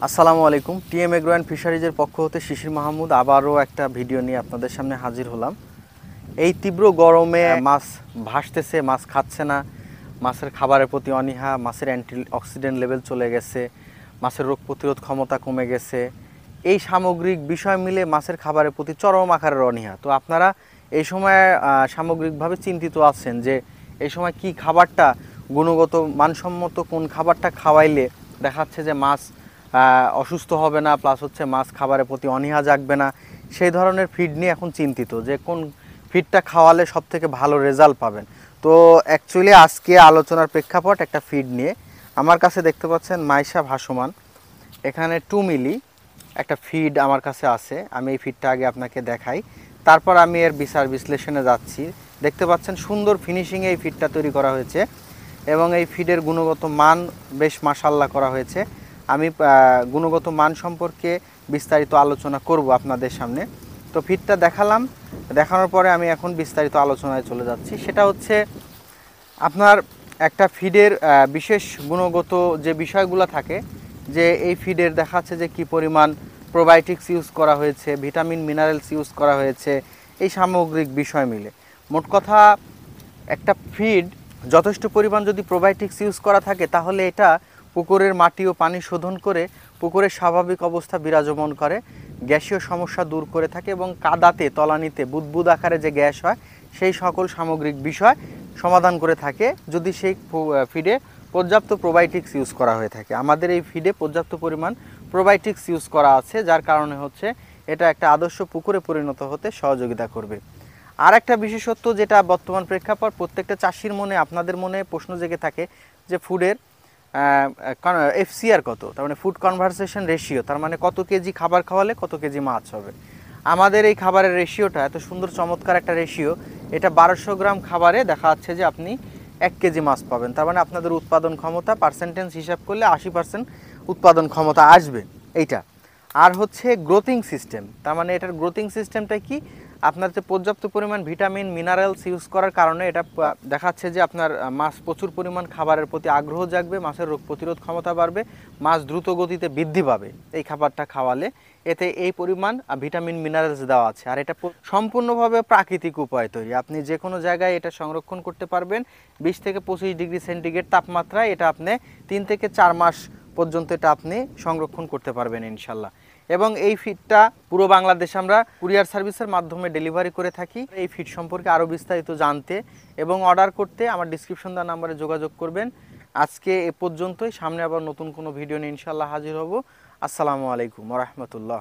আসসালামু আলাইকুম। TM agro and ফিশারিজের পক্ষ হতে শিশির মাহমুদ আবারও একটা ভিডিও নিয়ে আপনাদের সামনে হাজির হলাম। এই তীব্র গরমে মাছ ভাসতেছে, মাছ খাচ্ছে না, মাছের খাবারের প্রতি অনীহা, মাছের অ্যান্টি অক্সিডেন্ট লেভেল চলে গেছে, মাছের রোগ প্রতিরোধ ক্ষমতা কমে গেছে, এই সামগ্রিক বিষয় মিলে মাছের খাবারের প্রতি চরম আকারের অনীহা। তো আপনারা এই সময় সামগ্রিকভাবে চিন্তিত আছেন যে এই সময় কি খাবারটা গুণগত মানসম্মত, কোন খাবারটা খাওয়াইলে দেখাচ্ছে যে মাছ অসুস্থ হবে না, প্লাস হচ্ছে মাছ খাবারের প্রতি অনীহা জাগবে না, সেই ধরনের ফিড নিয়ে এখন চিন্তিত যে কোন ফিডটা খাওয়ালে সব থেকে ভালো রেজাল্ট পাবেন। তো অ্যাকচুয়ালি আজকে আলোচনার প্রেক্ষাপট একটা ফিড নিয়ে। আমার কাছে দেখতে পাচ্ছেন মাইশা ভাসমান, এখানে 2 মিলি একটা ফিড আমার কাছে আছে। আমি এই ফিডটা আগে আপনাকে দেখাই, তারপর আমি এর বিচার বিশ্লেষণে যাচ্ছি। দেখতে পাচ্ছেন সুন্দর ফিনিশিংয়ে এই ফিডটা তৈরি করা হয়েছে এবং এই ফিডের গুণগত মান বেশ মাশাআল্লাহ করা হয়েছে। আমি গুণগত মান সম্পর্কে বিস্তারিত আলোচনা করব আপনাদের সামনে। তো ফিডটা দেখালাম, দেখানোর পরে আমি এখন বিস্তারিত আলোচনায় চলে যাচ্ছি। সেটা হচ্ছে আপনার একটা ফিডের বিশেষ গুণগত যে বিষয়গুলো থাকে, যে এই ফিডের দেখাচ্ছে যে কি পরিমাণ প্রোবায়োটিক্স ইউজ করা হয়েছে, ভিটামিন মিনারেলস ইউজ করা হয়েছে, এই সামগ্রিক বিষয় মিলে মোট কথা একটা ফিড যথেষ্ট পরিমাণ যদি প্রোবায়োটিক্স ইউজ করা থাকে তাহলে এটা পুকুরের মাটি ও পানি শোধন করে পুকুরের স্বাভাবিক অবস্থা বিরাজমান করে, গ্যাসীয় সমস্যা দূর করে থাকে এবং কাদাতে তলানিতে বুদবুদ আকারে যে গ্যাস হয় সেই সকল সামগ্রিক বিষয় সমাধান করে থাকে যদি সেই ফিডে পর্যাপ্ত প্রোবায়োটিক্স ইউজ করা হয়ে থাকে। আমাদের এই ফিডে পর্যাপ্ত পরিমাণ প্রোবায়োটিক্স ইউজ করা আছে, যার কারণে হচ্ছে এটা একটা আদর্শ পুকুরে পরিণত হতে সহযোগিতা করবে। আর একটা বিশেষত্ব যেটা বর্তমান প্রেক্ষাপট প্রত্যেকটা চাষির মনে, আপনাদের মনে প্রশ্ন জেগে থাকে যে ফুডের এফসিআর কত, তার মানে ফুড কনভারসেশন রেশিও, তার মানে কত কেজি খাবার খাওয়ালে কত কেজি মাছ হবে। আমাদের এই খাবারের রেশিওটা এত সুন্দর চমৎকার একটা রেশিও, এটা 1200 গ্রাম খাবারে দেখা যাচ্ছে যে আপনি 1 কেজি মাছ পাবেন। তার মানে আপনাদের উৎপাদন ক্ষমতা পার্সেন্টেজ হিসাব করলে 80% উৎপাদন ক্ষমতা আসবে এইটা। আর হচ্ছে গ্রোথিং সিস্টেম, তার মানে এটার গ্রোথিং সিস্টেমটা কি, আপনার যে পর্যাপ্ত পরিমাণ ভিটামিন মিনারেলস ইউজ করার কারণে এটা দেখাচ্ছে যে আপনার মাছ প্রচুর পরিমাণ খাবারের প্রতি আগ্রহ জাগবে, মাছের রোগ প্রতিরোধ ক্ষমতা বাড়বে, মাছ দ্রুত গতিতে বৃদ্ধি পাবে এই খাবারটা খাওয়ালে। এতে এই পরিমাণ ভিটামিন মিনারেলস দেওয়া আছে। আর এটা সম্পূর্ণভাবে প্রাকৃতিক উপায় তৈরি, আপনি যে কোনো জায়গায় এটা সংরক্ষণ করতে পারবেন 20 থেকে 25 ডিগ্রি সেন্টিগ্রেড তাপমাত্রায়। এটা আপনি 3 থেকে 4 মাস পর্যন্ত এটা আপনি সংরক্ষণ করতে পারবেন ইনশাল্লাহ। এবং এই ফিডটা পুরো বাংলাদেশে আমরা কুরিয়ার সার্ভিসের মাধ্যমে ডেলিভারি করে থাকি। এই ফিড সম্পর্কে আরও বিস্তারিত জানতে এবং অর্ডার করতে আমার ডিসক্রিপশন দেওয়া নাম্বারে যোগাযোগ করবেন। আজকে এ পর্যন্তই, সামনে আবার নতুন কোনো ভিডিও নিয়ে ইনশাল্লাহ হাজির হব। আসসালামু আলাইকুম ওয়া রাহমাতুল্লাহ।